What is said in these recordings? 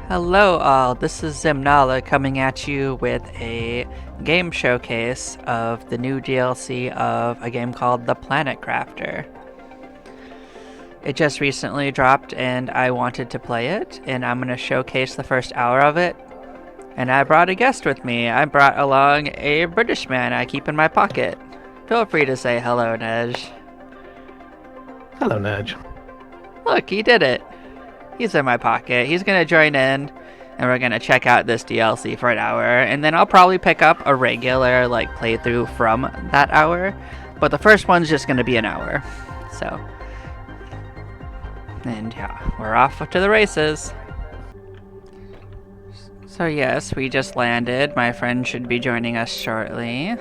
Hello all, this is Zimnala coming at you with a game showcase of the new DLC of a game called The Planet Crafter. It just recently dropped and I wanted to play it, and I'm going to showcase the first hour of it. And I brought a guest with me. I brought along a British man I keep in my pocket. Feel free to say hello, Nej. Hello, Nudge. Look, he did it. He's in my pocket. He's going to join in, and we're going to check out this DLC for an hour, and then I'll probably pick up a regular playthrough from that hour, but the first one's just going to be an hour. So, and yeah, we're off to the races. So yes, we just landed. My friend should be joining us shortly.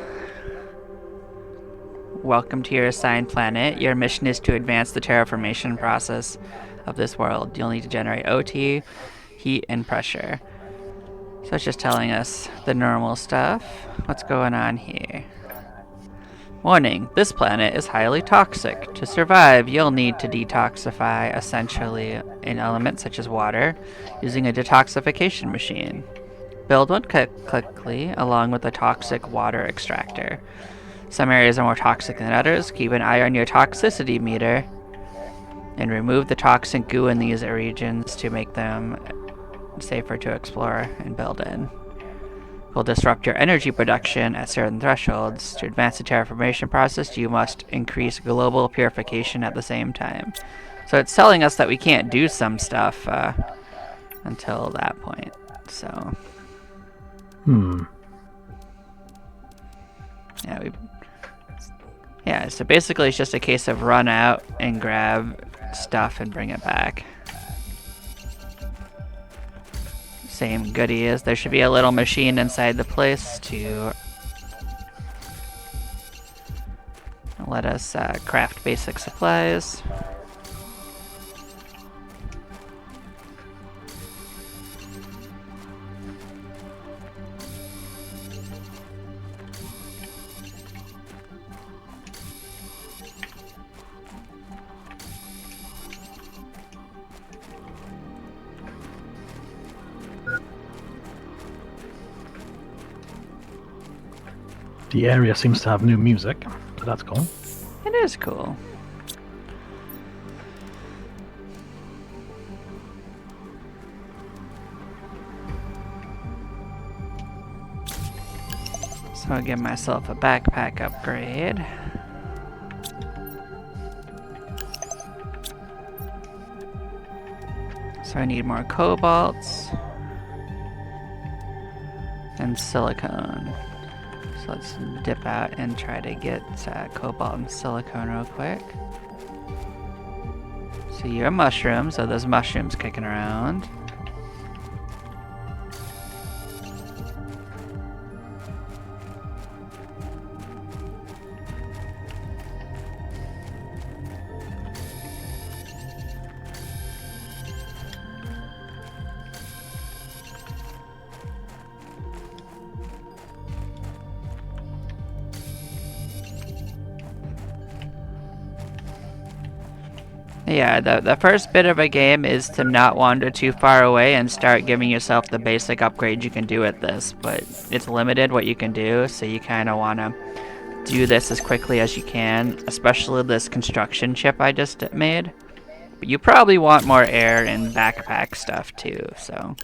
Welcome to your assigned planet. Your mission is to advance the terraformation process of this world. You'll need to generate OT, heat, and pressure. So it's just telling us the normal stuff. What's going on here? Warning, this planet is highly toxic. To survive, you'll need to detoxify essentially an element such as water using a detoxification machine. Build one quickly along with a toxic water extractor. Some areas are more toxic than others. Keep an eye on your toxicity meter and remove the toxic goo in these regions to make them safer to explore and build in. Will disrupt your energy production at certain thresholds. To advance the terraformation process, you must increase global purification at the same time. So it's telling us that we can't do some stuff until that point. So yeah, so basically it's just a case of run out and grab stuff and bring it back. Same goodies. There should be a little machine inside the place to let us craft basic supplies. The area seems to have new music, so that's cool. It is cool. So I'll give myself a backpack upgrade. So I need more cobalts and silicone. So let's dip out and try to get cobalt and silicone real quick. So you're mushrooms, so there's mushrooms kicking around. Yeah, the first bit of a game is to not wander too far away and start giving yourself the basic upgrades you can do with this, but it's limited what you can do, so you kind of want to do this as quickly as you can, especially this construction chip I just made. But you probably want more air and backpack stuff too, so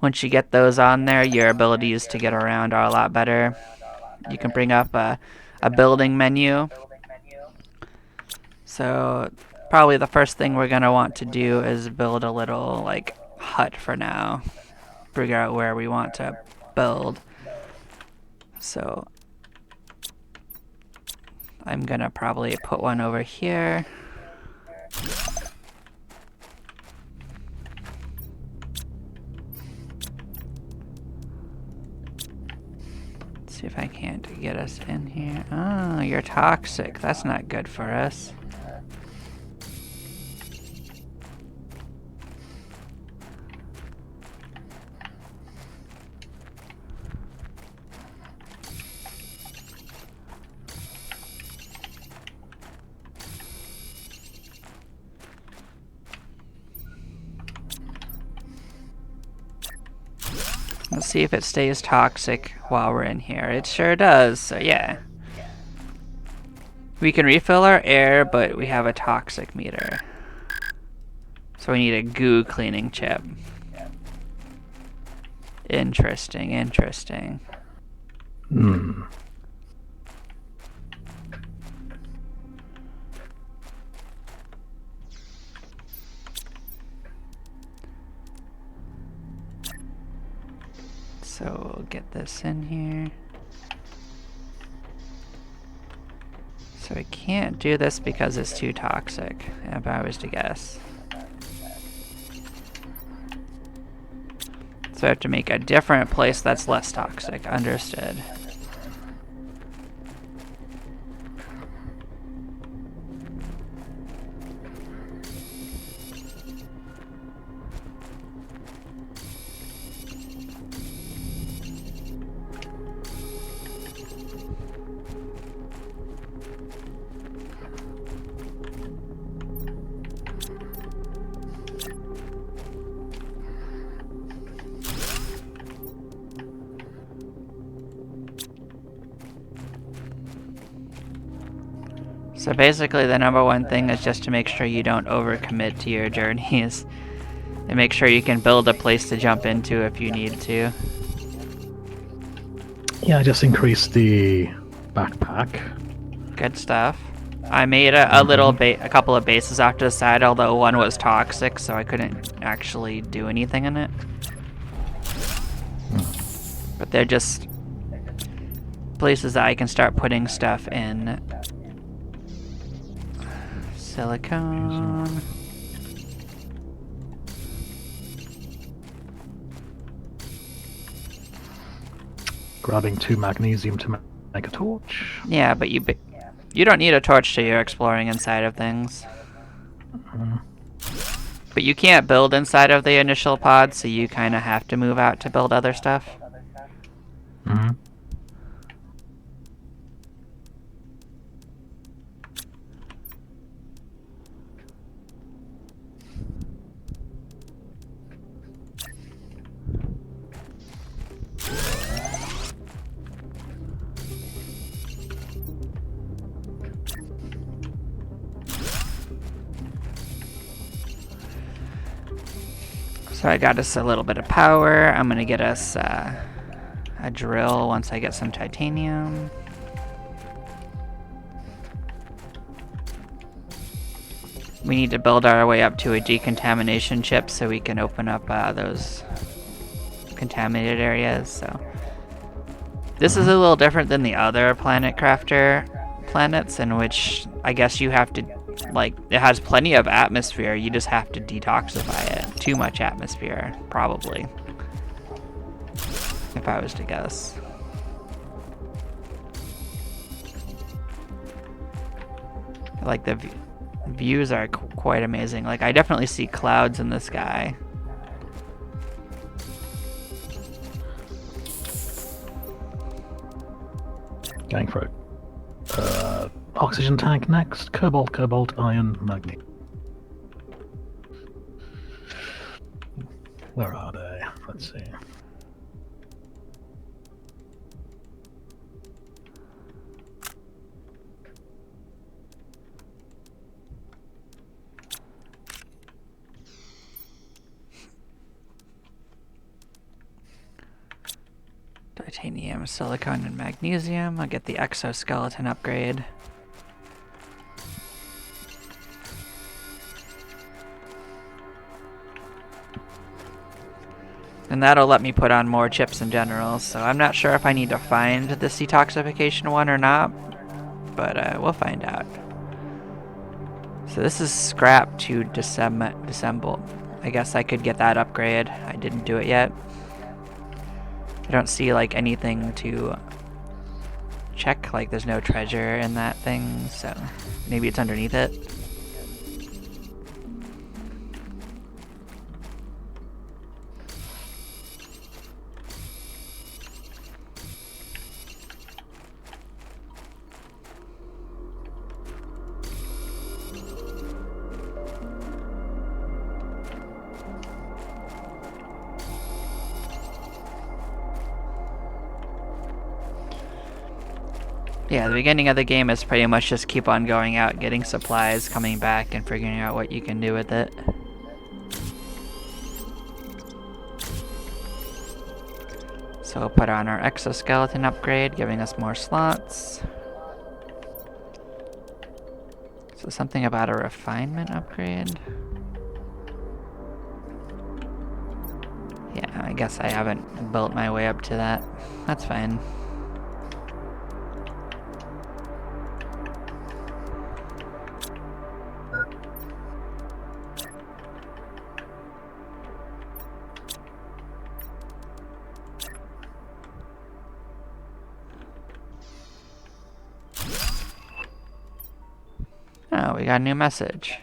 once you get those on there, your abilities to get around are a lot better. You can bring up a building menu. So probably the first thing we're gonna want to do is build a little hut for now. Figure out where we want to build. So I'm gonna probably put one over here. Let's see if I can't get us in here. Oh, you're toxic. That's not good for us. Let's see if it stays toxic while we're in here. It sure does, so yeah. We can refill our air, but we have a toxic meter. So we need a goo cleaning chip. Interesting, interesting. Hmm. So we'll get this in here. So we can't do this because it's too toxic, if I was to guess. So I have to make a different place that's less toxic. Understood. So basically the number one thing is just to make sure you don't overcommit to your journeys. And make sure you can build a place to jump into if you need to. Yeah, I just increased the backpack. Good stuff. I made a couple of bases off to the side, although one was toxic, so I couldn't actually do anything in it. But they're just places that I can start putting stuff in. Silicone. Grabbing 2 magnesium to make a torch. Yeah, but you don't need a torch till you're exploring inside of things. But you can't build inside of the initial pod, so you kind of have to move out to build other stuff. Mm-hmm. So I got us a little bit of power. I'm gonna get us a drill once I get some titanium. We need to build our way up to a decontamination chip so we can open up those contaminated areas. So this is a little different than the other planet crafter planets, in which I guess you have to, like, it has plenty of atmosphere, you just have to detoxify it. Too much atmosphere, probably, if I was to guess. Like, the views are quite amazing. Like, I definitely see clouds in the sky. Going for it. Oxygen tank next. Cobalt, iron, magnesium. Where are they? Let's see. Titanium, silicon, and magnesium. I'll get the exoskeleton upgrade. And that'll let me put on more chips in general, so I'm not sure if I need to find the detoxification one or not, but we'll find out. So this is scrap to disassemble. I guess I could get that upgrade. I didn't do it yet. I don't see like anything to check, like there's no treasure in that thing, so maybe it's underneath it. Yeah, the beginning of the game is pretty much just keep on going out, getting supplies, coming back, and figuring out what you can do with it. So we'll put on our exoskeleton upgrade, giving us more slots. So something about a refinement upgrade? Yeah, I guess I haven't built my way up to that. That's fine. Oh, we got a new message.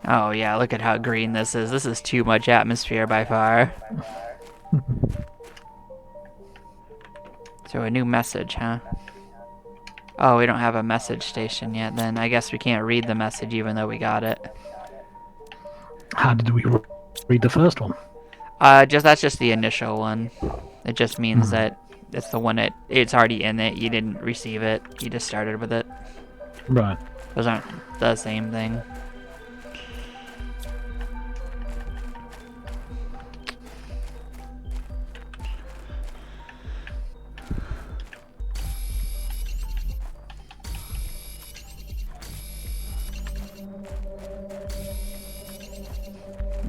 Oh yeah, look at how green this is. This is too much atmosphere by far. So a new message, huh? Oh, we don't have a message station yet then. I guess we can't read the message even though we got it. How did we read the first one? That's just the initial one. It just means that it's the one it's already in it. You didn't receive it. You just started with it. Right. Those aren't the same thing.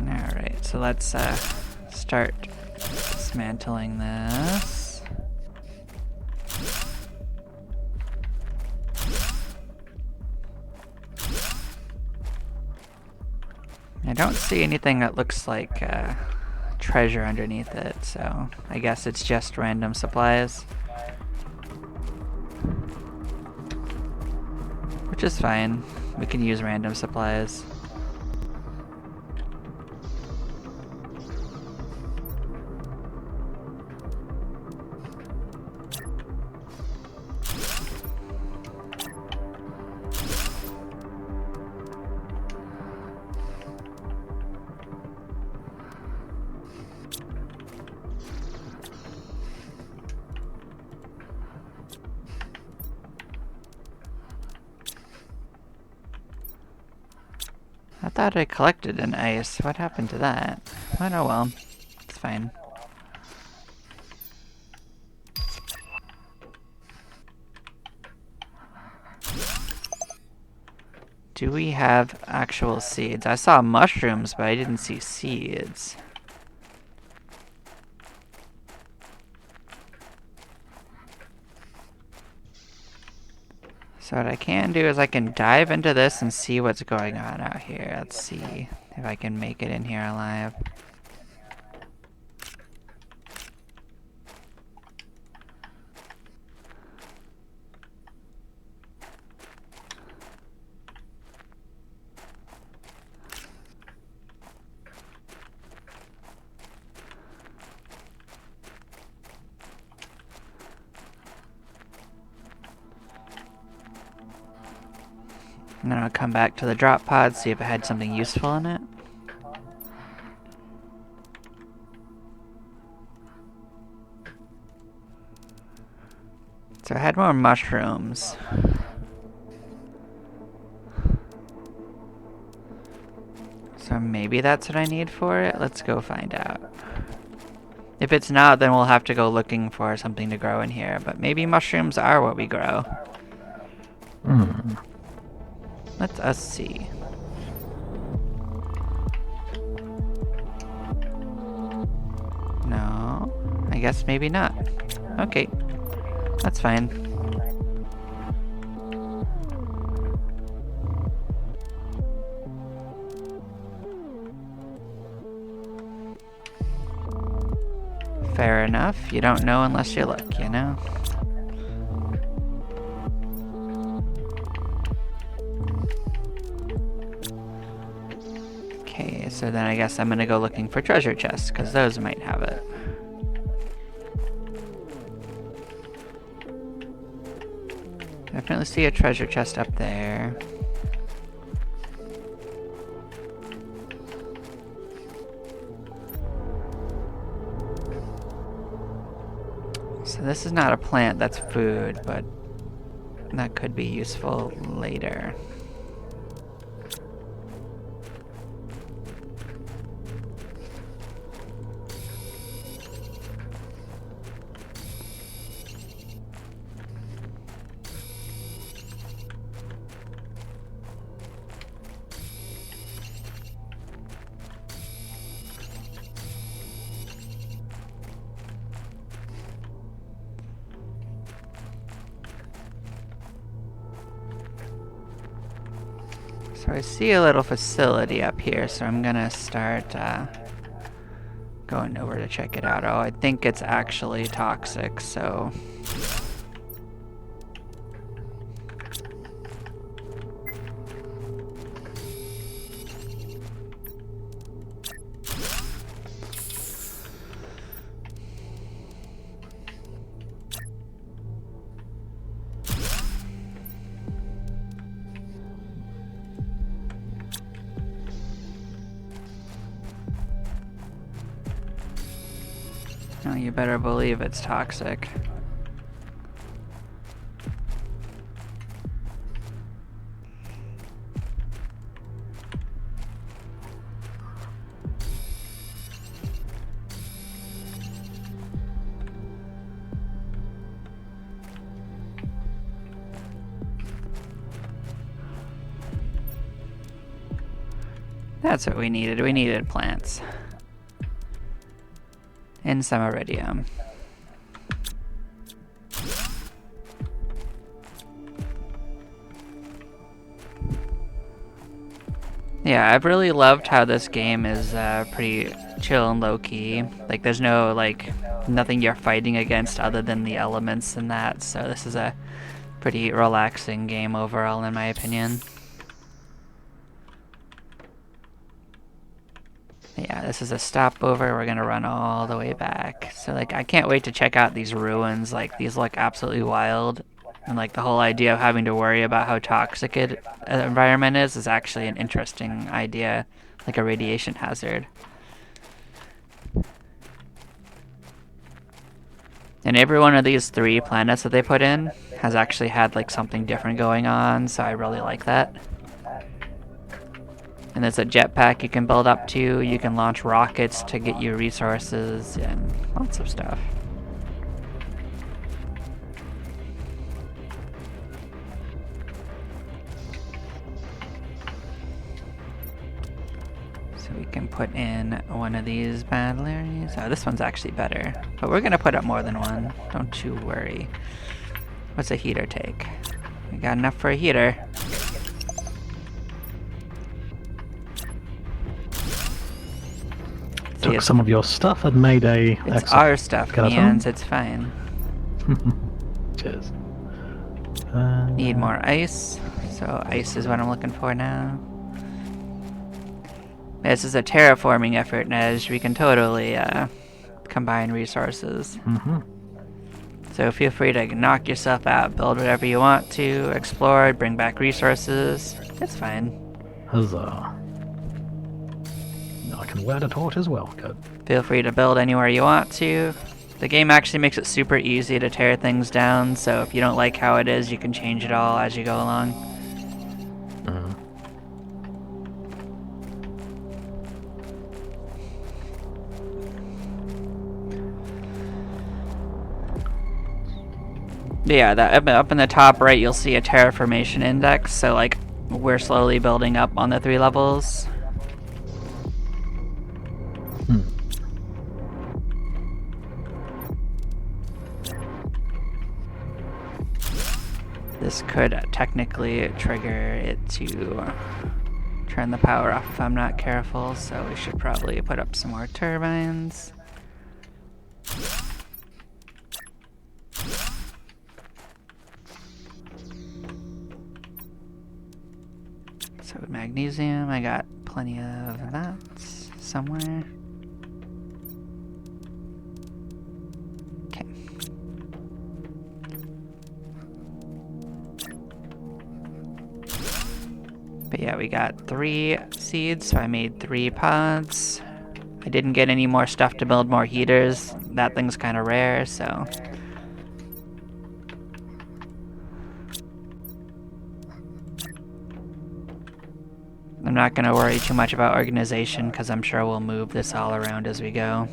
Alright, so let's start dismantling this. I don't see anything that looks like treasure underneath it, so I guess it's just random supplies. Which is fine. We can use random supplies. I thought I collected an ice. What happened to that? Oh no, well, it's fine. Do we have actual seeds? I saw mushrooms, but I didn't see seeds. So what I can do is I can dive into this and see what's going on out here. Let's see if I can make it in here alive. And then I'll come back to the drop pod, see if it had something useful in it. So I had more mushrooms. So maybe that's what I need for it? Let's go find out. If it's not, then we'll have to go looking for something to grow in here. But maybe mushrooms are what we grow. Let us see. No, I guess maybe not. Okay, that's fine. Fair enough. You don't know unless you look, you know? Okay, so then I guess I'm gonna go looking for treasure chests, because those might have it. Definitely see a treasure chest up there. So this is not a plant, that's food, but that could be useful later. So I see a little facility up here, so I'm gonna start going over to check it out. Oh, I think it's actually toxic, so... Oh, you better believe it's toxic. That's what we needed. We needed plants. And some iridium. Yeah, I've really loved how this game is pretty chill and low-key. Like, there's no, like, nothing you're fighting against other than the elements and that, so this is a pretty relaxing game overall, in my opinion. Yeah, this is a stopover. We're gonna run all the way back. So, like, I can't wait to check out these ruins. Like, these look absolutely wild. And, like, the whole idea of having to worry about how toxic an environment is actually an interesting idea. Like a radiation hazard. And every one of these 3 planets that they put in has actually had, like, something different going on, so I really like that. And there's a jetpack you can build up to. You can launch rockets to get you resources and lots of stuff. So we can put in one of these batteries. Oh, this one's actually better. But we're gonna put up more than one. Don't you worry. What's a heater take? We got enough for a heater. Took some of your stuff and made a... It's our stuff, Means. It's fine. Cheers. Need more ice. So ice is what I'm looking for now. This is a terraforming effort, Nej. We can totally combine resources. So feel free to knock yourself out, build whatever you want to, explore, bring back resources. It's fine. Huzzah. I can wear the torch as well. Good. Feel free to build anywhere you want to. The game actually makes it super easy to tear things down, so if you don't like how it is, you can change it all as you go along. Yeah, that up in the top right, you'll see a terraformation index, so like we're slowly building up on the 3 levels. This could technically trigger it to turn the power off if I'm not careful, so we should probably put up some more turbines. So magnesium, I got plenty of that somewhere. Okay. But yeah, we got 3 seeds, so I made 3 pods. I didn't get any more stuff to build more heaters. That thing's kind of rare, so I'm not going to worry too much about organization because I'm sure we'll move this all around as we go.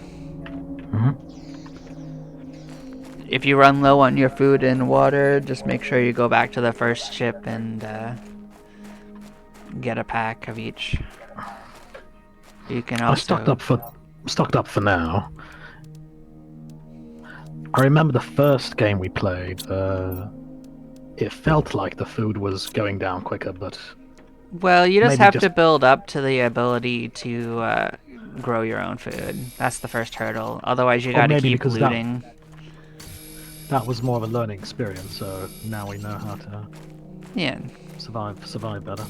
If you run low on your food and water, just make sure you go back to the first ship and get a pack of each. You can also... stocked up for now. I remember the first game we played, it felt like the food was going down quicker, but... Well, you just have to build up to the ability to grow your own food. That's the first hurdle. Otherwise, you gotta keep looting. That was more of a learning experience, so now we know how to survive better.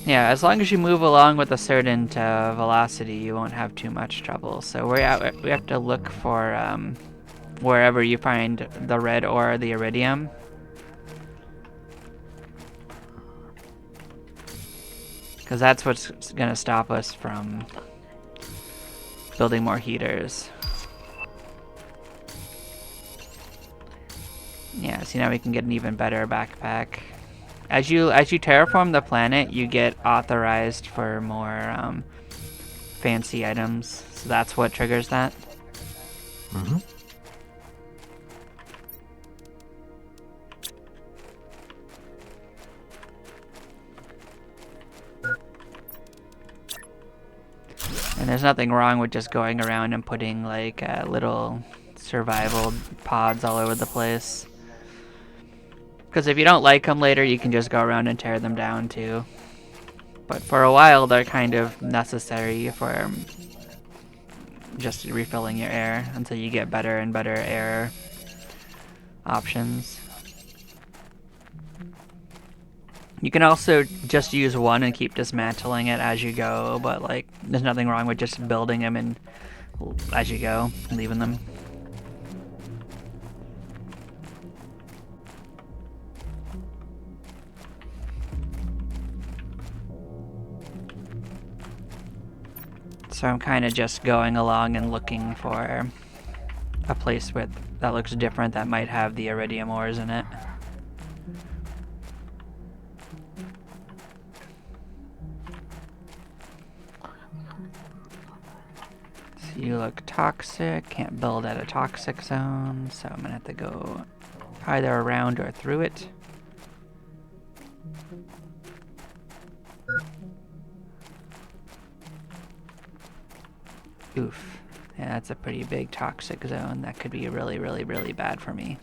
Yeah, as long as you move along with a certain velocity, you won't have too much trouble. So we have to look for wherever you find the red ore, the iridium. Because that's what's going to stop us from building more heaters. Yeah, see, now we can get an even better backpack. As you terraform the planet, you get authorized for more fancy items. So that's what triggers that. And there's nothing wrong with just going around and putting like little survival pods all over the place. Because if you don't like them later, you can just go around and tear them down too. But for a while, they're kind of necessary for just refilling your air until you get better and better air options. You can also just use one and keep dismantling it as you go, but like, there's nothing wrong with just building them and as you go, leaving them. So I'm kind of just going along and looking for a place that looks different that might have the iridium ores in it. So you look toxic, can't build at a toxic zone, so I'm gonna have to go either around or through it. Oof. Yeah, that's a pretty big toxic zone. That could be really, really, really bad for me.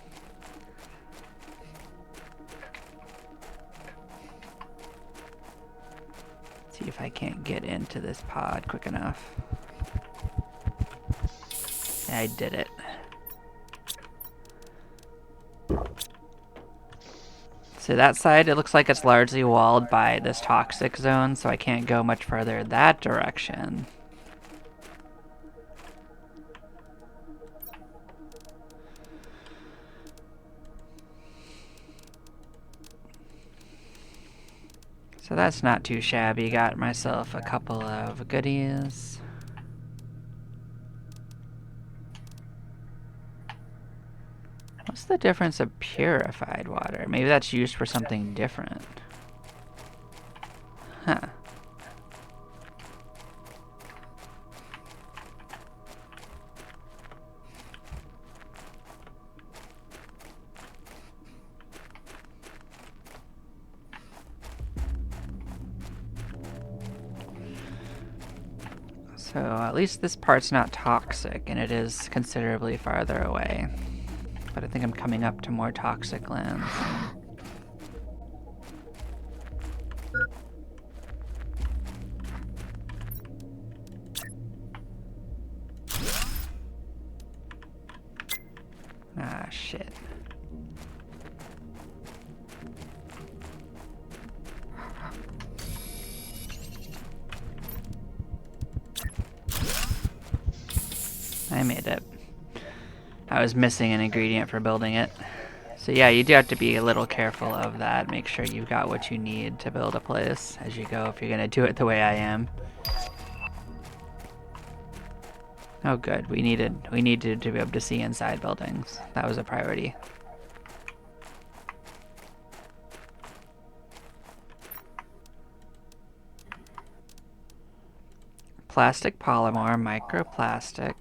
See if I can't get into this pod quick enough. Yeah, I did it. So that side, it looks like it's largely walled by this toxic zone, so I can't go much further that direction. So that's not too shabby. Got myself a couple of goodies. What's the difference of purified water? Maybe that's used for something different. Huh. So at least this part's not toxic, and it is considerably farther away. But I think I'm coming up to more toxic lands. Ah, shit. I made it. I was missing an ingredient for building it. So yeah, you do have to be a little careful of that. Make sure you've got what you need to build a place as you go if you're gonna do it the way I am. Oh good, we needed to be able to see inside buildings. That was a priority. plastic polymer, microplastic.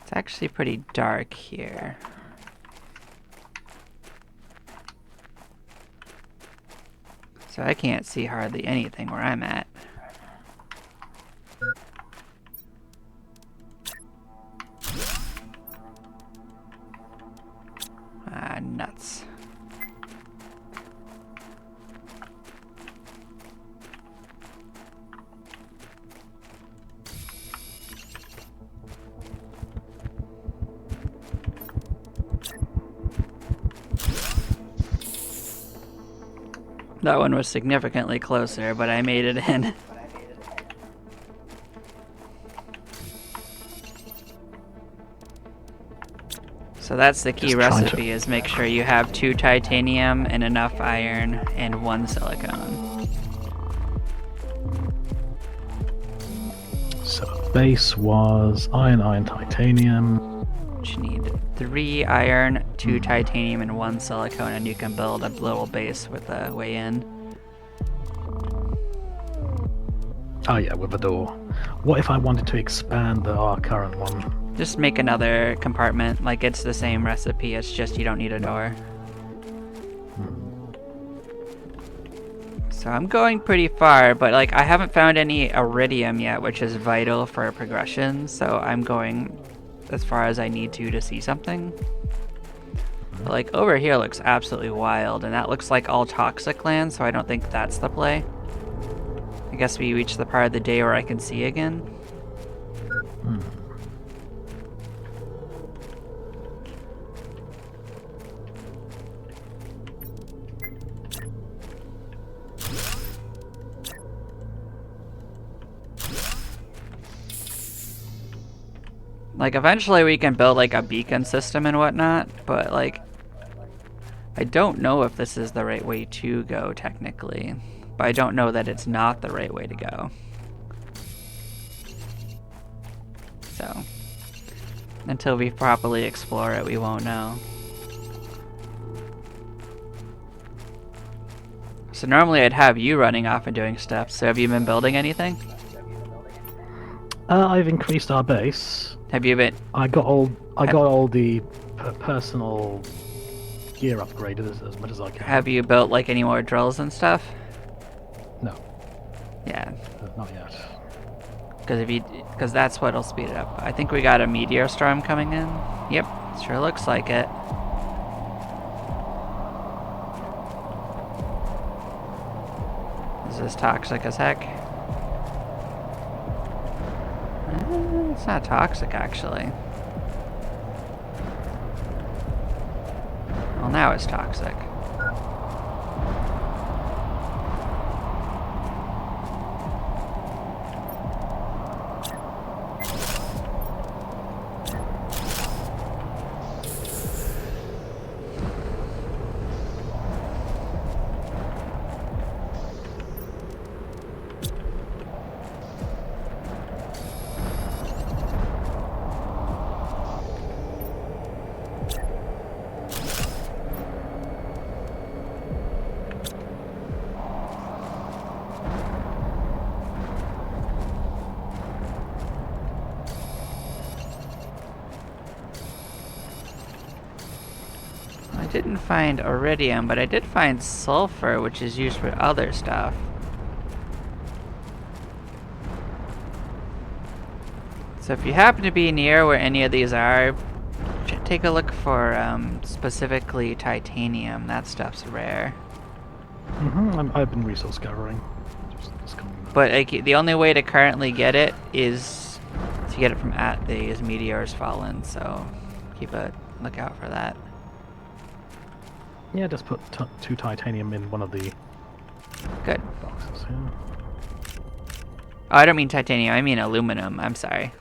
It's actually pretty dark here. So I can't see hardly anything where I'm at. Ah, nuts. That one was significantly closer, but I made it in. So that's the key recipe, is make sure you have 2 titanium and enough iron and 1 silicone. So the base was iron, titanium. You need 3 iron, 2 titanium, and 1 silicone, and you can build a little base with a way in. Oh yeah, with a door. What if I wanted to expand our current one? Just make another compartment, like it's the same recipe, it's just you don't need a door. So I'm going pretty far, but like I haven't found any iridium yet, which is vital for progression, so I'm going as far as I need to see something. But like over here looks absolutely wild, and that looks like all toxic land, so I don't think that's the play. I guess we reached the part of the day where I can see again. Like eventually we can build like a beacon system and whatnot, but like I don't know if this is the right way to go technically, but I don't know that it's not the right way to go. So until we properly explore it, we won't know. So normally I'd have you running off and doing stuff. So have you been building anything? I've increased our base. Have you been? I got all the personal gear upgraded as much as I can. Have you built like any more drills and stuff? No. Yeah. Not yet. Because that's what'll speed it up. I think we got a meteor storm coming in. Yep, sure looks like it. Is this toxic as heck? It's not toxic, actually. Well, now it's toxic. I didn't find iridium, but I did find sulfur, which is used for other stuff. So if you happen to be near where any of these are, take a look for specifically titanium. That stuff's rare. I've been resource gathering. But the only way to currently get it is to get it from at these meteors fallen, so keep a lookout for that. Yeah, just put 2 titanium in one of the Good. boxes here. Oh, I don't mean titanium, I mean aluminum. I'm sorry.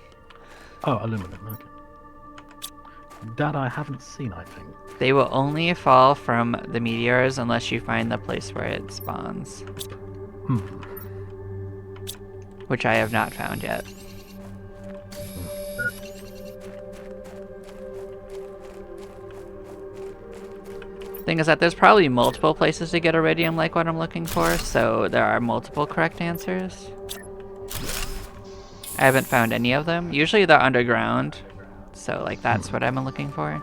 Oh, aluminum, okay. That I haven't seen, I think. They will only fall from the meteors unless you find the place where it spawns. Hmm. Which I have not found yet. Thing is that there's probably multiple places to get iridium like what I'm looking for, so there are multiple correct answers. I haven't found any of them. Usually they're underground, so like that's what I'm looking for.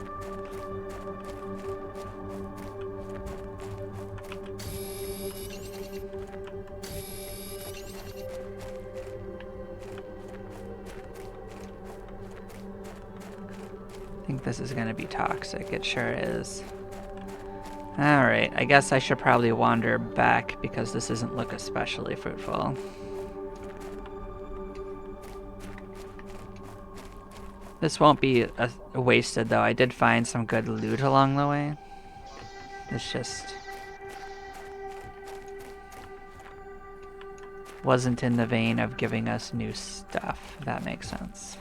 I think this is gonna be toxic, it sure is. Alright, I guess I should probably wander back because this doesn't look especially fruitful. This won't be wasted though, I did find some good loot along the way. It's just... wasn't in the vein of giving us new stuff, if that makes sense.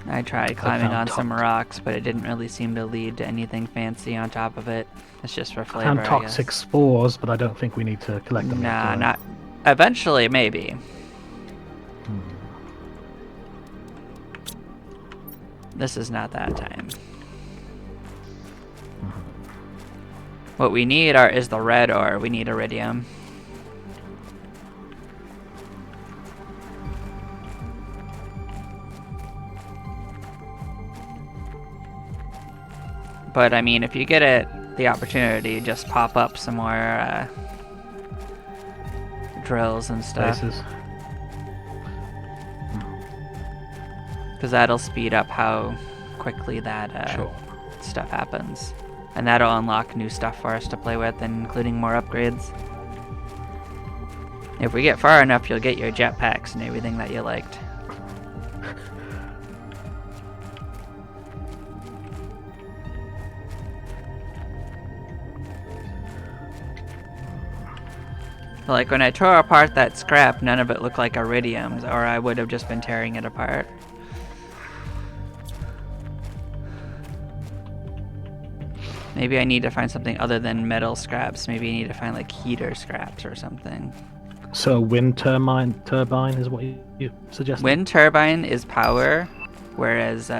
I tried climbing on some rocks, but it didn't really seem to lead to anything fancy on top of it. It's just for flavor, I found toxic spores, but I don't think we need to collect them. Nah, not... eventually, maybe. This is not that time. What we need is the red ore. We need iridium. But I mean, if you get the opportunity, just pop up some more drills and stuff. Because that'll speed up how quickly that stuff happens. And that'll unlock new stuff for us to play with, including more upgrades. If we get far enough, you'll get your jetpacks and everything that you liked. Like when I tore apart that scrap, none of it looked like iridium, or I would have just been tearing it apart. Maybe I need to find something other than metal scraps. Maybe I need to find like heater scraps or something. So wind turbine is what you suggest? Wind turbine is power, whereas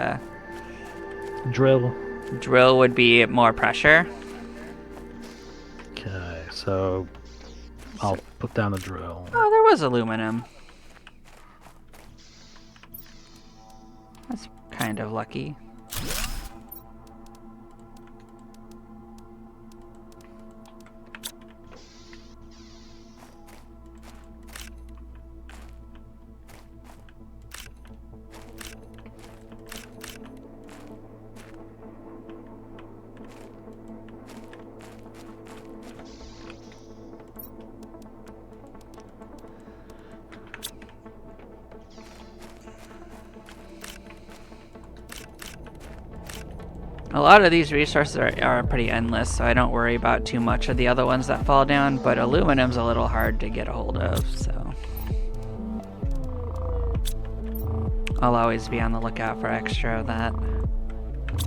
drill would be more pressure. Okay, so I'll put down a drill. Oh, there was aluminum. That's kind of lucky. A lot of these resources are pretty endless, so I don't worry about too much of the other ones that fall down, but aluminum's a little hard to get a hold of, so... I'll always be on the lookout for extra of that.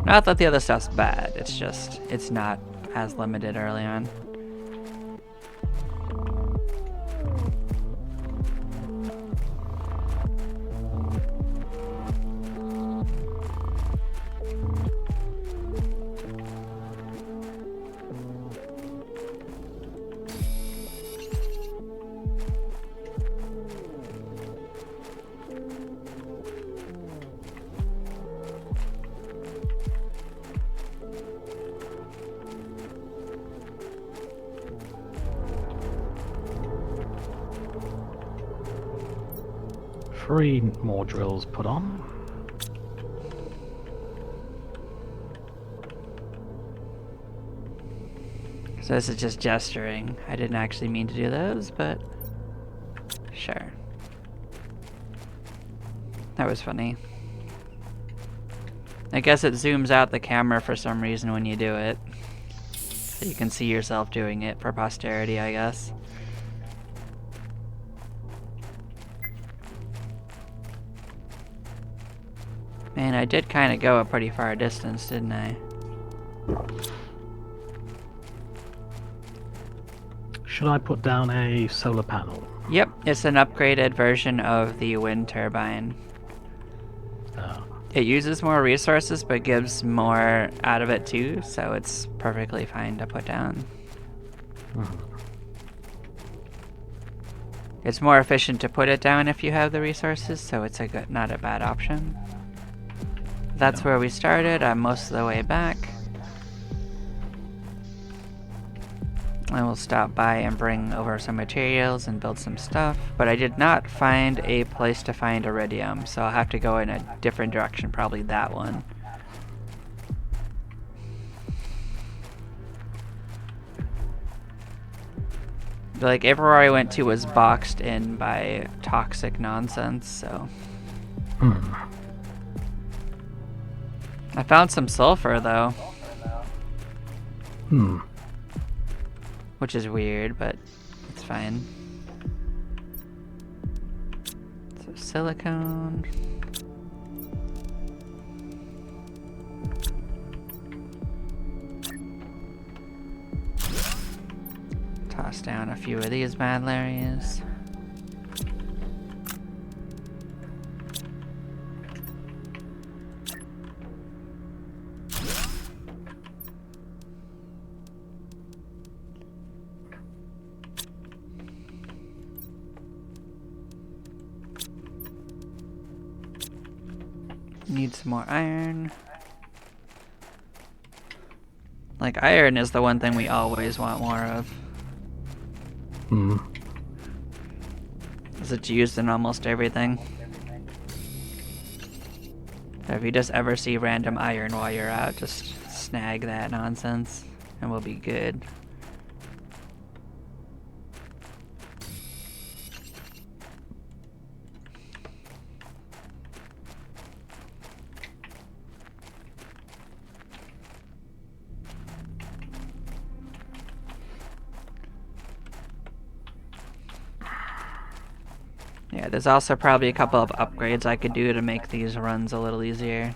Not that the other stuff's bad, it's just, it's not as limited early on. Three more drills put on. So this is just gesturing. I didn't actually mean to do those, but sure. That was funny. I guess it zooms out the camera for some reason when you do it. So you can see yourself doing it for posterity, I guess. Man, I did kind of go a pretty far distance, didn't I? Should I put down a solar panel? Yep, it's an upgraded version of the wind turbine. It uses more resources, but gives more out of it too, so it's perfectly fine to put down. It's more efficient to put it down if you have the resources, so it's a good, not a bad option. That's where we started. I'm most of the way back. I will stop by and bring over some materials and build some stuff, but I did not find a place to find iridium, so I'll have to go in a different direction, probably that one. Like, everywhere I went to was boxed in by toxic nonsense, so... I found some sulfur, though. Which is weird, but it's fine. So silicone. Toss down a few of these bad Larrys. Need some more iron. Like, iron is the one thing we always want more of. It's used in almost everything. So if you just ever see random iron while you're out, just snag that nonsense and we'll be good. Yeah, there's also probably a couple of upgrades I could do to make these runs a little easier.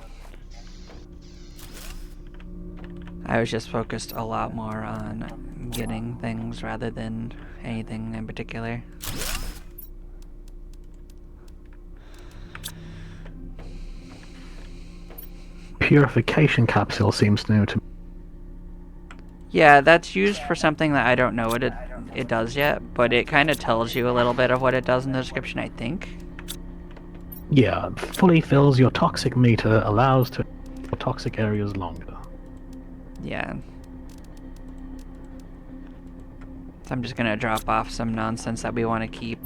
I was just focused a lot more on getting things rather than anything in particular. Purification capsule seems new to me. Yeah, that's used for something that I don't know what it does yet, but it kind of tells you a little bit of what it does in the description, I think. Yeah, fully fills your toxic meter, allows to toxic areas longer. Yeah. So I'm just gonna drop off some nonsense that we want to keep.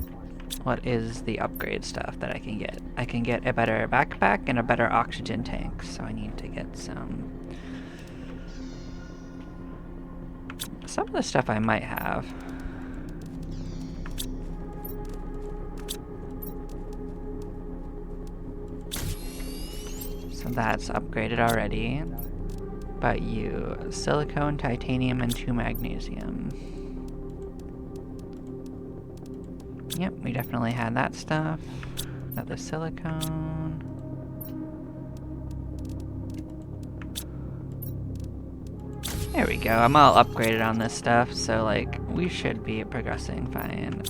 What is the upgrade stuff that I can get? I can get a better backpack and a better oxygen tank, so I need to get some... Some of the stuff I might have. So that's upgraded already. But you silicone, titanium, and 2 magnesium. Yep, we definitely had that stuff. Another silicone. There we go. I'm all upgraded on this stuff, so like we should be progressing fine.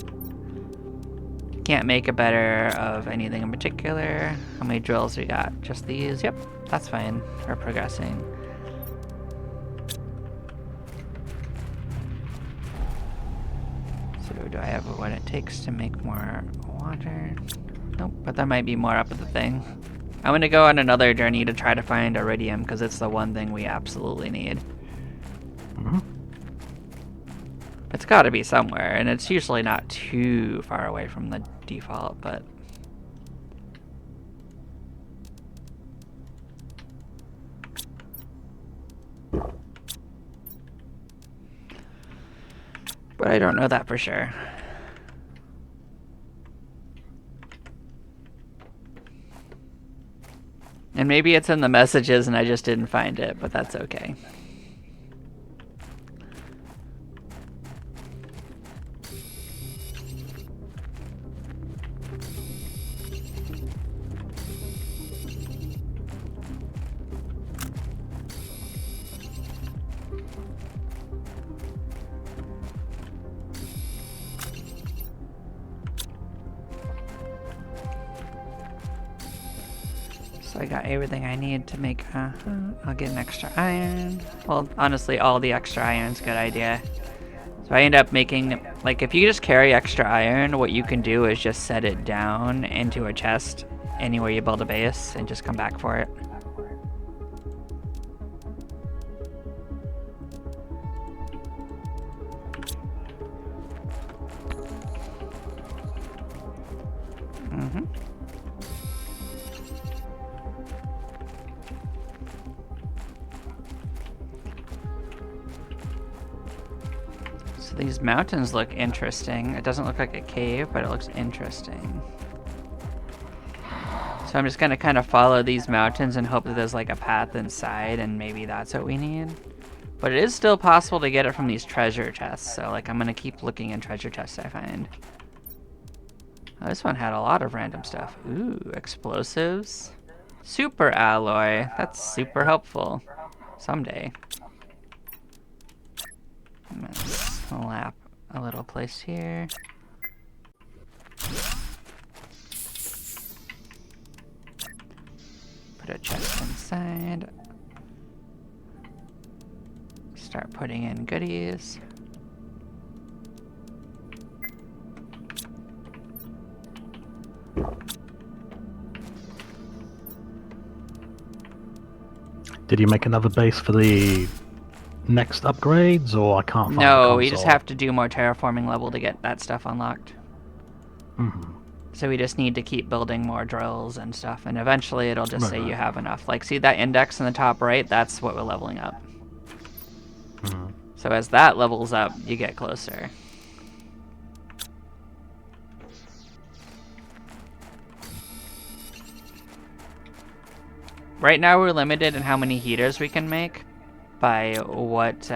Can't make a better of anything in particular. How many drills we got? Just these? Yep, that's fine. We're progressing. So do I have what it takes to make more water? Nope, but that might be more up at the thing. I'm gonna go on another journey to try to find iridium because it's the one thing we absolutely need. It's gotta be somewhere, and it's usually not too far away from the default, but... But I don't know that for sure. And maybe it's in the messages and I just didn't find it, but that's okay. So I got everything I need to make, I'll get an extra iron. Well, honestly, all the extra iron's a good idea. So I end up making, like, if you just carry extra iron, what you can do is just set it down into a chest anywhere you build a base and just come back for it. Mm-hmm. So these mountains look interesting. It doesn't look like a cave, but it looks interesting. So I'm just gonna kind of follow these mountains and hope that there's like a path inside, and maybe that's what we need. But it is still possible to get it from these treasure chests, so like I'm gonna keep looking in treasure chests I find. Oh, this one had a lot of random stuff. Ooh, explosives. Super alloy. That's super helpful. Someday. I'm gonna slap a little place here. Put a chest inside. Start putting in goodies. Did you make another base for the next upgrades, or I can't find the No, console? we just have to do more terraforming level to get that stuff unlocked. Mm-hmm. So we just need to keep building more drills and stuff, and eventually it'll just say Right. you have enough. Like, see that index in the top right? That's what we're leveling up. Mm-hmm. So as that levels up, you get closer. Right now we're limited in how many heaters we can make by what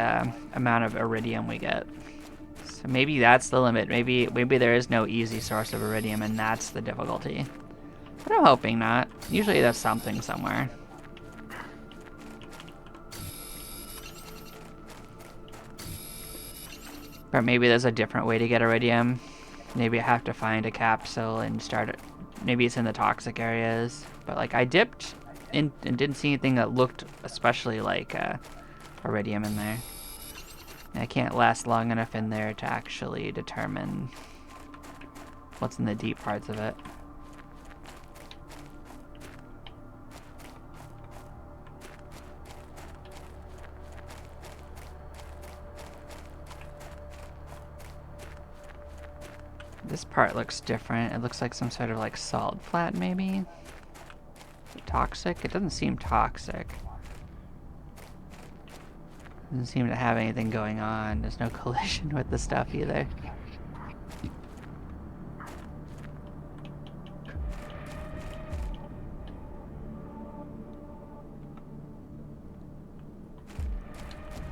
amount of iridium we get. So maybe that's the limit. Maybe there is no easy source of iridium and that's the difficulty. But I'm hoping not. Usually there's something somewhere. Or maybe there's a different way to get iridium. Maybe I have to find a capsule and start it. Maybe it's in the toxic areas. But like I dipped in and didn't see anything that looked especially like iridium in there. And I can't last long enough in there to actually determine what's in the deep parts of it. This part looks different. It looks like some sort of like salt flat maybe? Toxic? It doesn't seem toxic. Doesn't seem to have anything going on. There's no collision with the stuff either.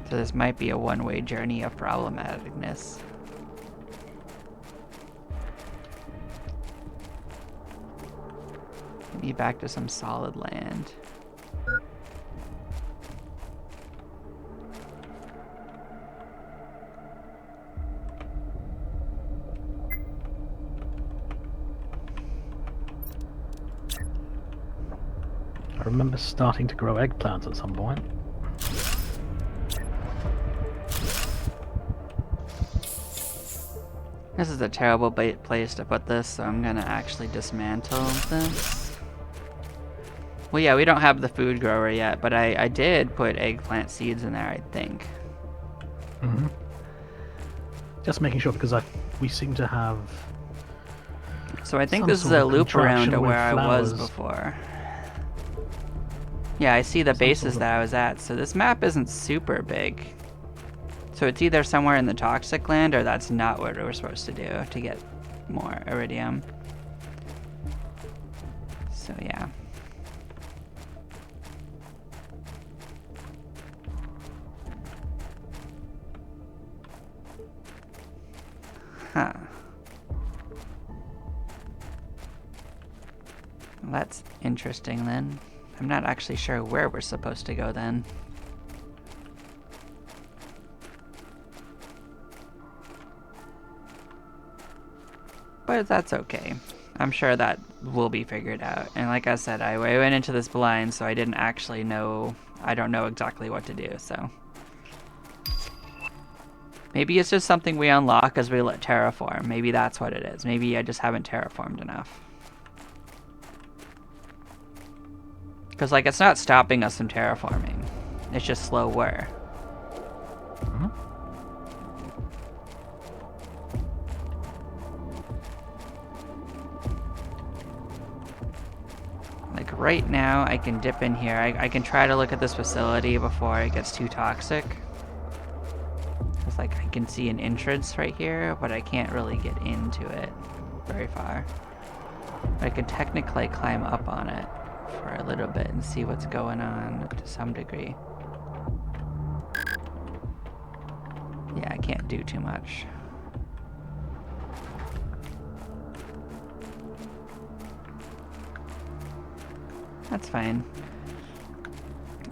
So this might be a one-way journey of problematicness. Need back to some solid land. I remember starting to grow eggplants at some point. This is a terrible place to put this, so I'm gonna actually dismantle this. Well, yeah, we don't have the food grower yet, but I did put eggplant seeds in there, I think. Mm-hmm. Just making sure, because we seem to have... So I think some this is sort a of loop around contraption to with where I was flowers. before. Yeah, I see the Some bases sort of- that I was at, so this map isn't super big. So it's either somewhere in the toxic land or that's not what we're supposed to do to get more iridium. So yeah. Huh. Well, that's interesting then. I'm not actually sure where we're supposed to go then. But that's okay. I'm sure that will be figured out. And like I said, I went into this blind, so I didn't actually know. I don't know exactly what to do, so. Maybe it's just something we unlock as we let terraform. Maybe that's what it is. Maybe I just haven't terraformed enough. Because, like, it's not stopping us from terraforming. It's just slower. Mm-hmm. Like, right now, I can dip in here. I can try to look at this facility before it gets too toxic. It's like, I can see an entrance right here, but I can't really get into it very far. But I can technically climb up on it for a little bit and see what's going on to some degree. Yeah, I can't do too much. That's fine.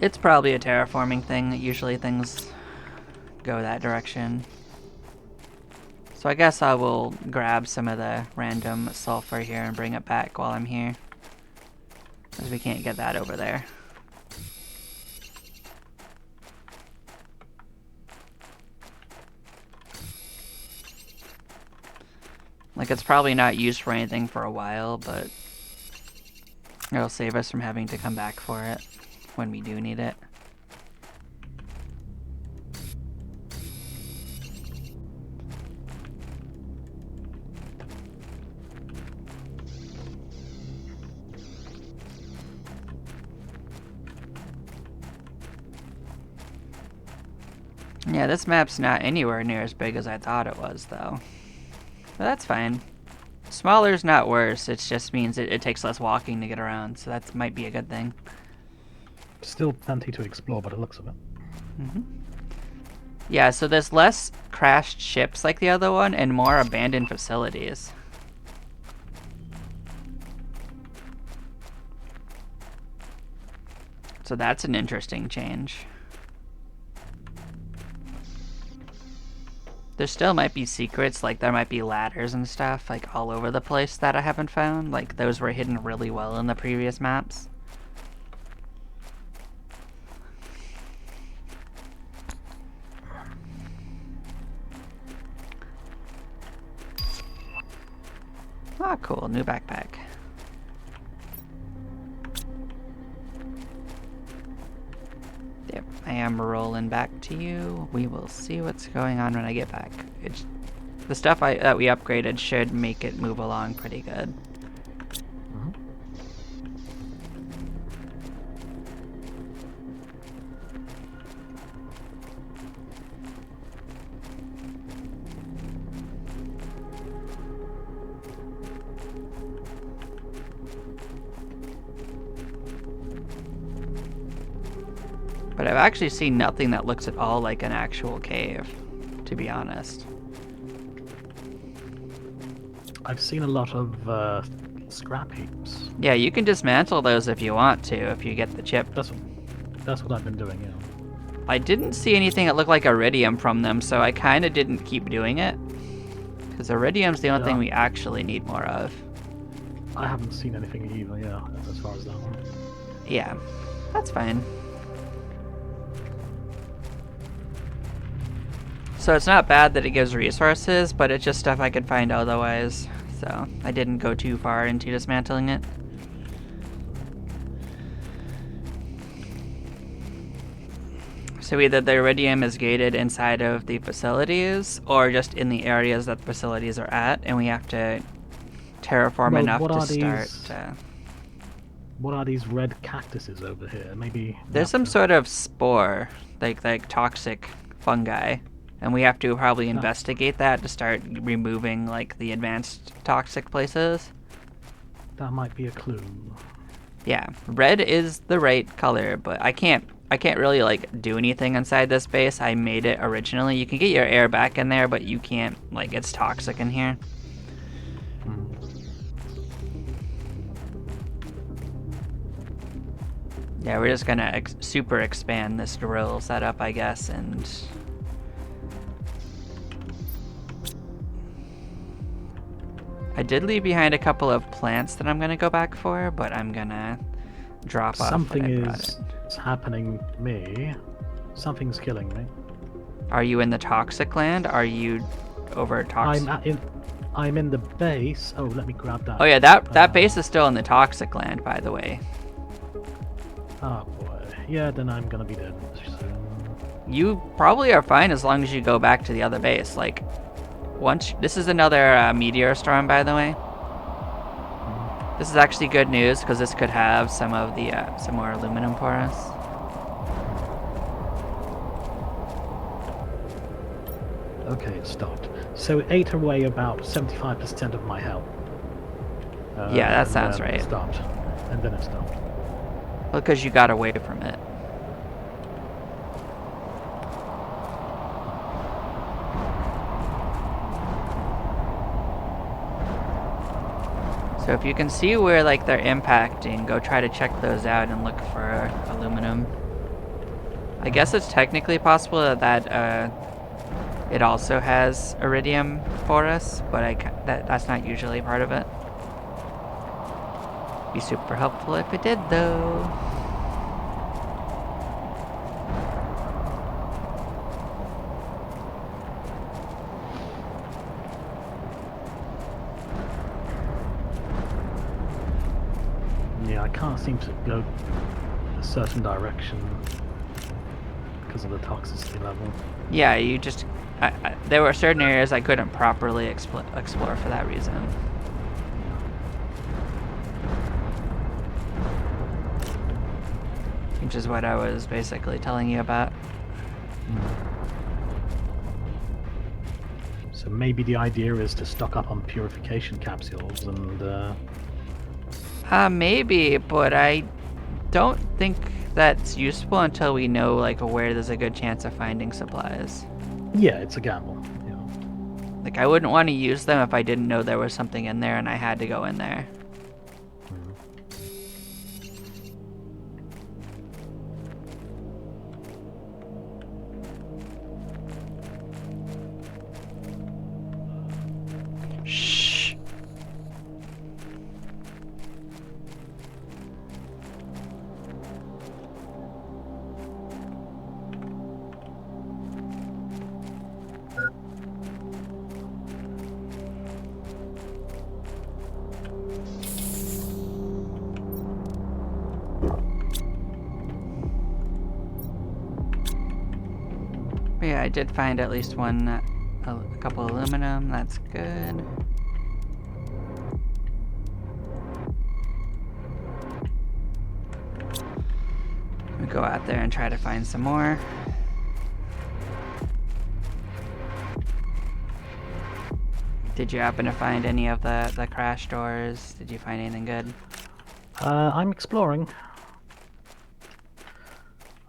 It's probably a terraforming thing. Usually things go that direction. So I guess I will grab some of the random sulfur here and bring it back while I'm here. Because we can't get that over there. Like, it's probably not used for anything for a while, but it'll save us from having to come back for it when we do need it. Yeah, this map's not anywhere near as big as I thought it was, though. But that's fine. Smaller's not worse, it just means it takes less walking to get around, so that might be a good thing. Still plenty to explore by the looks of it. Mm-hmm. Yeah, so there's less crashed ships like the other one and more abandoned facilities. So that's an interesting change. There still might be secrets, like there might be ladders and stuff, like all over the place that I haven't found. Like those were hidden really well in the previous maps. Ah, cool, new backpack. Yep, I am rolling back to you. We will see what's going on when I get back. The stuff that we upgraded should make it move along pretty good. Mm-hmm. But I've actually seen nothing that looks at all like an actual cave, to be honest. I've seen a lot of scrap heaps. Yeah, you can dismantle those if you want to, if you get the chip. That's what I've been doing, yeah. I didn't see anything that looked like iridium from them, so I kind of didn't keep doing it. Because iridium's the only thing we actually need more of. I haven't seen anything either, yeah, as far as that one. Yeah, that's fine. So it's not bad that it gives resources, but it's just stuff I could find otherwise. So I didn't go too far into dismantling it. So either the iridium is gated inside of the facilities, or just in the areas that the facilities are at, and we have to terraform enough to start. What are these red cactuses over here? Maybe there's some sort of spore, like toxic fungi. And we have to probably investigate that to start removing like the advanced toxic places. That might be a clue. Yeah, red is the right color, but I can't really like do anything inside this base. I made it originally. You can get your air back in there, but you can't, like, it's toxic in here. Yeah, we're just gonna super expand this drill setup, I guess, and I did leave behind a couple of plants that I'm gonna go back for, but I'm gonna drop off Something what I brought is in. happening to me. Something's killing me. Are you in the toxic land? Are you over toxic? I'm in the base. Oh, let me grab that. Oh yeah, that base is still in the toxic land, by the way. Oh boy. Yeah, then I'm gonna be dead soon. You probably are fine as long as you go back to the other base. Like, this is another meteor storm, by the way. This is actually good news because this could have some of the some more aluminum for us. Okay, it stopped. So it ate away about 75% of my health. Yeah, that sounds right. It stopped. And then it stopped. Well, because you got away from it. So if you can see where like they're impacting, go try to check those out and look for aluminum. I guess it's technically possible that it also has iridium for us, but that's not usually part of it. Be super helpful if it did, though. Yeah, I can't seem to go a certain direction because of the toxicity level. Yeah, you just... there were certain areas I couldn't properly explore for that reason. Which is what I was basically telling you about. So maybe the idea is to stock up on purification capsules and... Maybe, but I don't think that's useful until we know like where there's a good chance of finding supplies. Yeah, it's a gamble. Yeah. Like, I wouldn't want to use them if I didn't know there was something in there and I had to go in there. Shh. Yeah, I did find at least a couple aluminum. That's good. We go out there and try to find some more. Did you happen to find any of the crash doors? Did you find anything good? I'm exploring.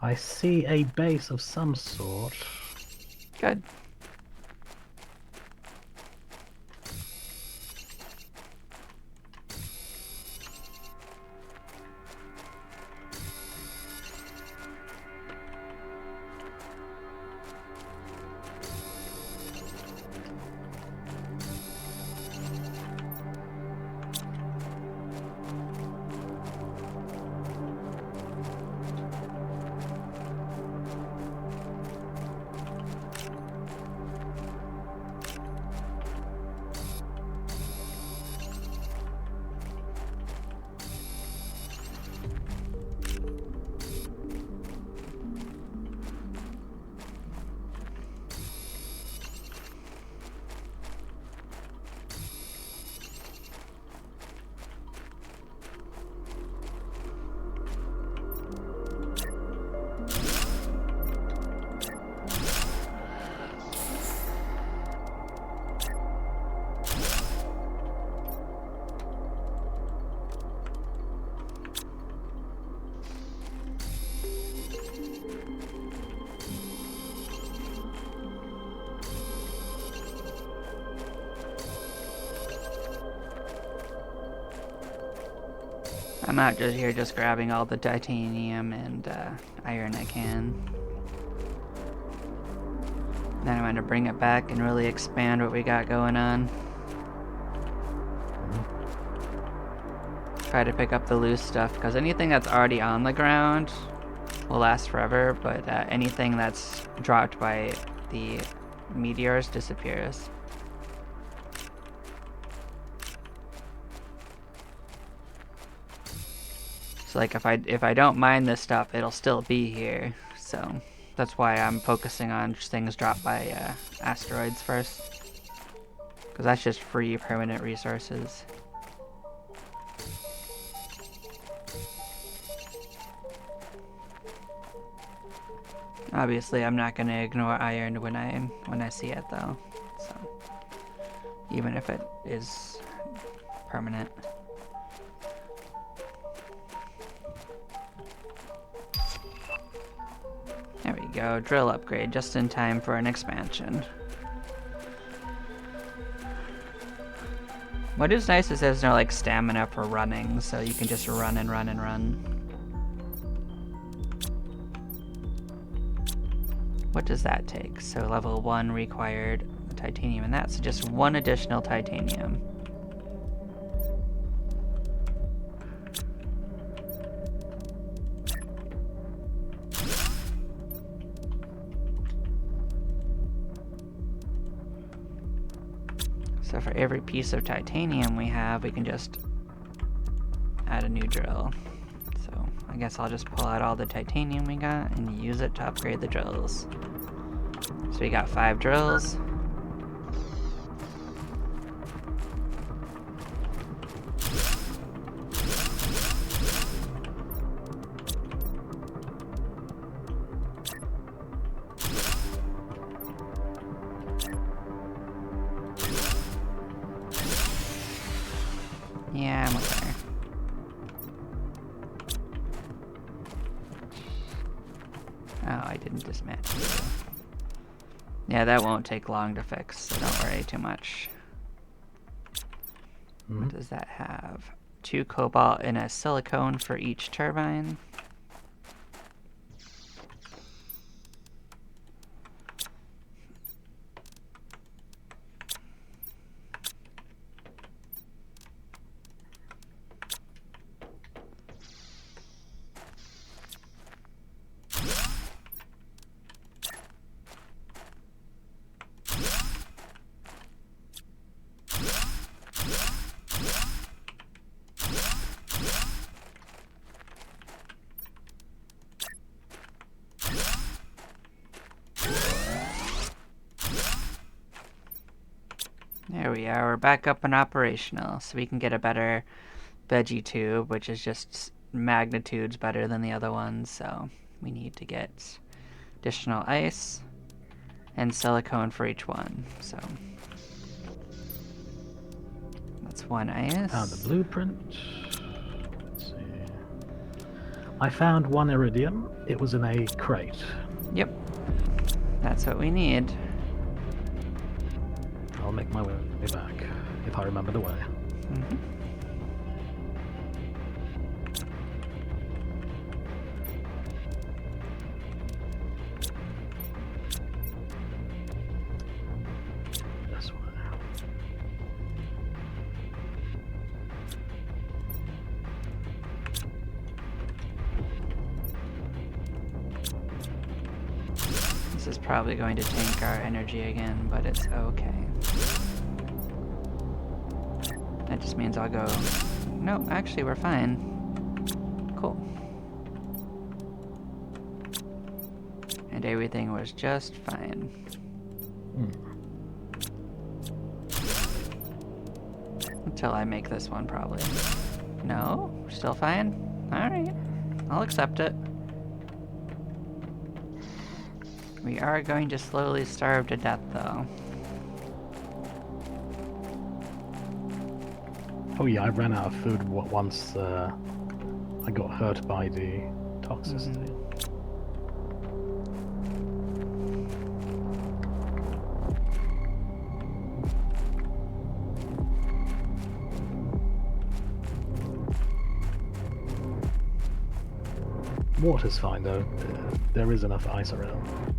I see a base of some sort. Good. I'm out just here just grabbing all the titanium and iron I can. Then I'm going to bring it back and really expand what we got going on. Try to pick up the loose stuff, because anything that's already on the ground will last forever, but anything that's dropped by the meteors disappears. So like if I don't mine this stuff, it'll still be here. So that's why I'm focusing on things dropped by asteroids first, because that's just free permanent resources. Obviously, I'm not gonna ignore iron when I see it though. So even if it is permanent. There we go, drill upgrade just in time for an expansion. What is nice is there's no like stamina for running, so you can just run and run and run. What does that take? So level 1 required titanium and that, so just 1 additional titanium. So for every piece of titanium we have, we can just add a new drill. So I guess I'll just pull out all the titanium we got and use it to upgrade the drills. So we got 5 drills. Yeah, I'm okay. Oh, I didn't dismantle. Yeah, that won't take long to fix, so don't worry too much. What does that have? 2 cobalt and a silicone for each turbine. There we are, we're back up and operational, so we can get a better veggie tube, which is just magnitudes better than the other ones, so we need to get additional ice and silicone for each one, so that's 1 ice. Found the blueprint. Let's see. I found 1 iridium. It was in a crate. Yep, that's what we need. I'll make my way back, if I remember the way. This way. This is probably going to tank our energy again, but it's okay. That just means I'll go... No, actually we're fine. Cool. And everything was just fine. Until I make this one, probably. No? Still fine? Alright. I'll accept it. We are going to slowly starve to death, though. Oh yeah, I ran out of food once I got hurt by the toxicity. Water's fine though. There is enough ice around.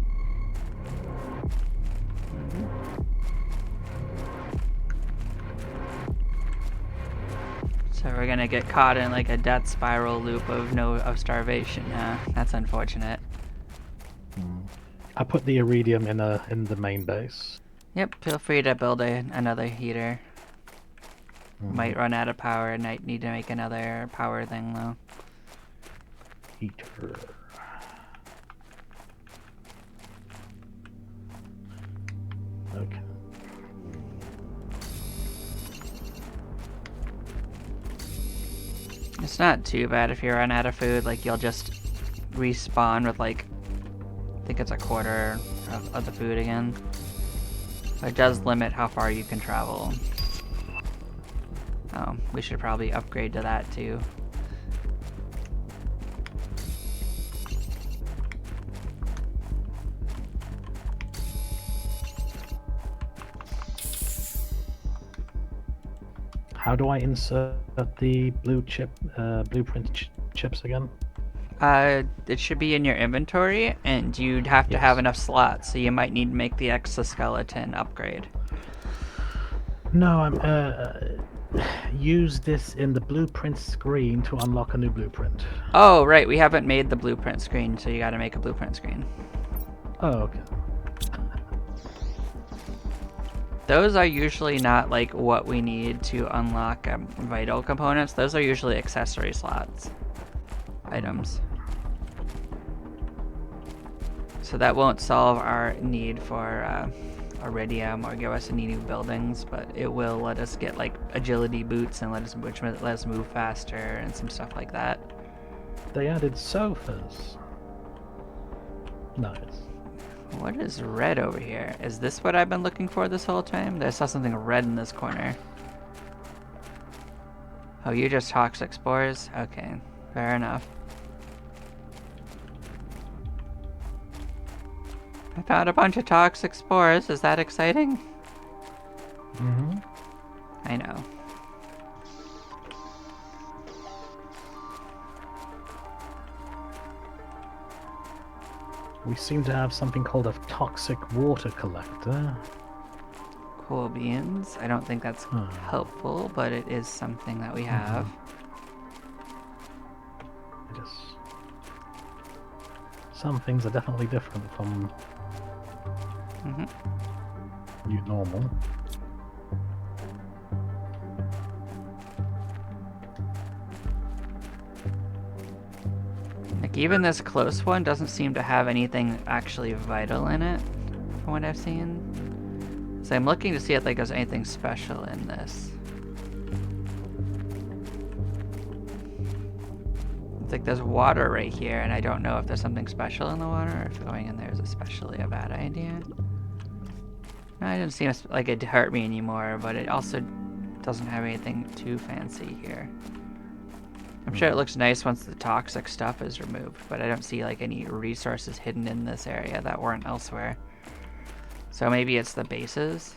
So we're gonna get caught in like a death spiral loop of starvation, huh? That's unfortunate. I put the iridium in the main base. Yep, feel free to build another heater. Might run out of power and might need to make another power thing though. Heater. Okay. It's not too bad if you run out of food, like you'll just respawn with like, I think it's a quarter of the food again. It does limit how far you can travel. Oh, we should probably upgrade to that too. How do I insert the blueprint chips again? It should be in your inventory, and you'd have to have enough slots, so you might need to make the exoskeleton upgrade. No, I'm use this in the blueprint screen to unlock a new blueprint. Oh, right, we haven't made the blueprint screen, so you gotta make a blueprint screen. Oh, okay. Those are usually not like what we need to unlock vital components. Those are usually accessory slots. Items. So that won't solve our need for iridium or give us any new buildings, but it will let us get like agility boots and let us move faster and some stuff like that. They added sofas. Nice. What is red over here? Is this what I've been looking for this whole time? I saw something red in this corner. Oh, you're just toxic spores? Okay, fair enough. I found a bunch of toxic spores. Is that exciting? Mm-hmm. I know. We seem to have something called a toxic water collector. Cool beans. I don't think that's helpful, but it is something that we have. It is. Some things are definitely different from normal. Like even this close one doesn't seem to have anything actually vital in it, from what I've seen. So I'm looking to see if like there's anything special in this. It's like there's water right here, and I don't know if there's something special in the water, or if going in there is especially a bad idea. No, it doesn't seem like it'd hurt me anymore, but it also doesn't have anything too fancy here. I'm sure it looks nice once the toxic stuff is removed, but I don't see like any resources hidden in this area that weren't elsewhere. So maybe it's the bases?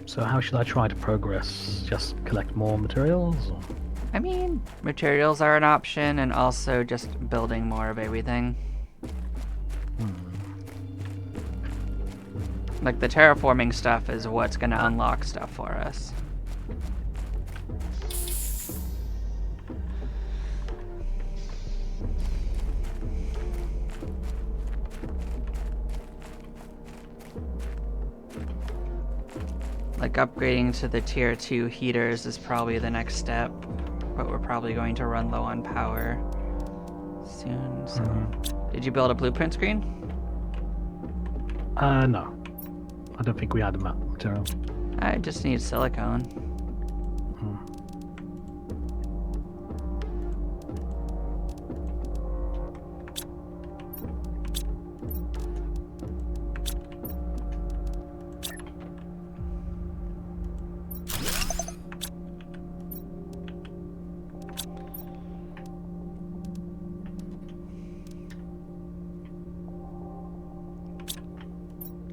So how should I try to progress? Just collect more materials? Or? I mean, materials are an option, and also just building more of everything. Like the terraforming stuff is what's gonna unlock stuff for us. Like upgrading to the tier 2 heaters is probably the next step, but we're probably going to run low on power soon. So, did you build a blueprint screen? No. I don't think we had a map material. I just need silicone.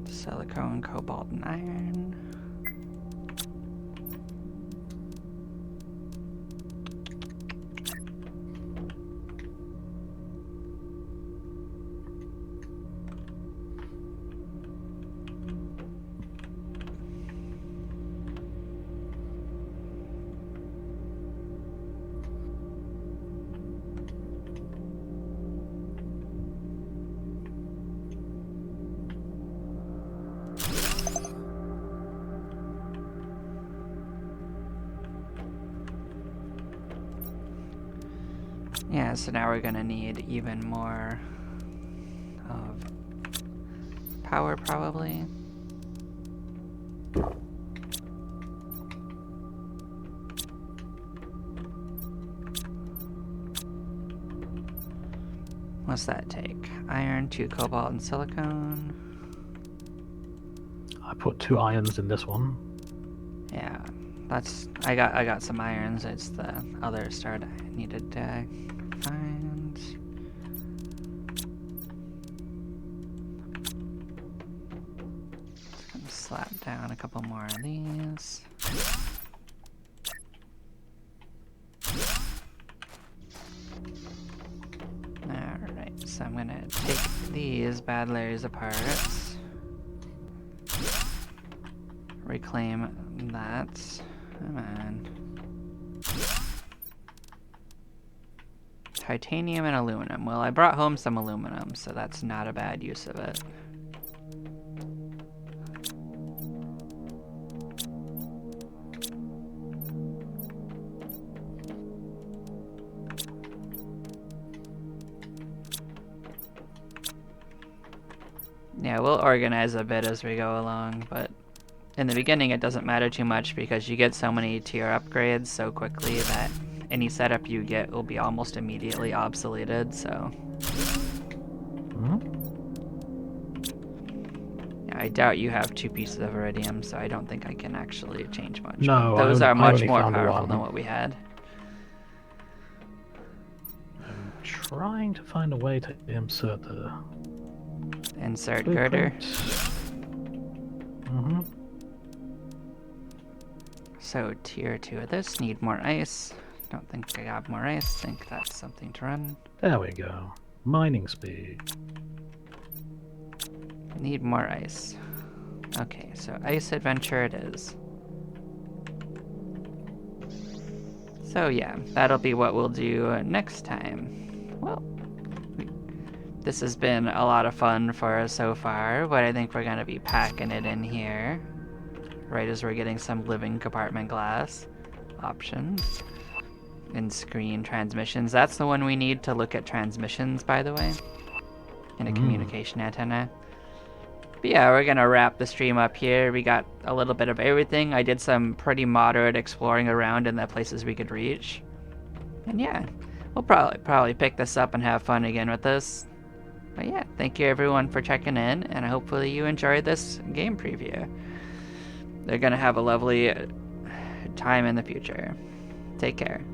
So Silicone, cobalt, and iron. Yeah, so now we're gonna need even more of power, probably. What's that take? Iron, 2 cobalt, and silicone. I put 2 irons in this one. Yeah, that's I got some irons. It's the other start I needed to find. Just gonna slap down a couple more of these. Alright, so I'm gonna take these bad layers apart. Reclaim that. Come on. Titanium and aluminum. Well, I brought home some aluminum, so that's not a bad use of it. Yeah, we'll organize a bit as we go along, but in the beginning it doesn't matter too much because you get so many tier upgrades so quickly that any setup you get will be almost immediately obsoleted, so... Yeah, I doubt you have 2 pieces of iridium, so I don't think I can actually change much. No, those are I much only more found powerful one. than what we had. I'm trying to find a way to insert the Insert girder. So tier 2 of this, need more ice. Don't think I have more ice, think that's something to run. There we go. Mining speed. Need more ice. Okay, so ice adventure it is. So yeah, that'll be what we'll do next time. Well, this has been a lot of fun for us so far, but I think we're gonna be packing it in here. Right as we're getting some living compartment glass options. And screen transmissions. That's the one we need to look at transmissions, by the way. In a communication antenna. But yeah, we're gonna wrap the stream up here. We got a little bit of everything. I did some pretty moderate exploring around in the places we could reach. And yeah, we'll probably pick this up and have fun again with this. But yeah, thank you everyone for checking in, and hopefully you enjoyed this game preview. They're gonna have a lovely time in the future. Take care.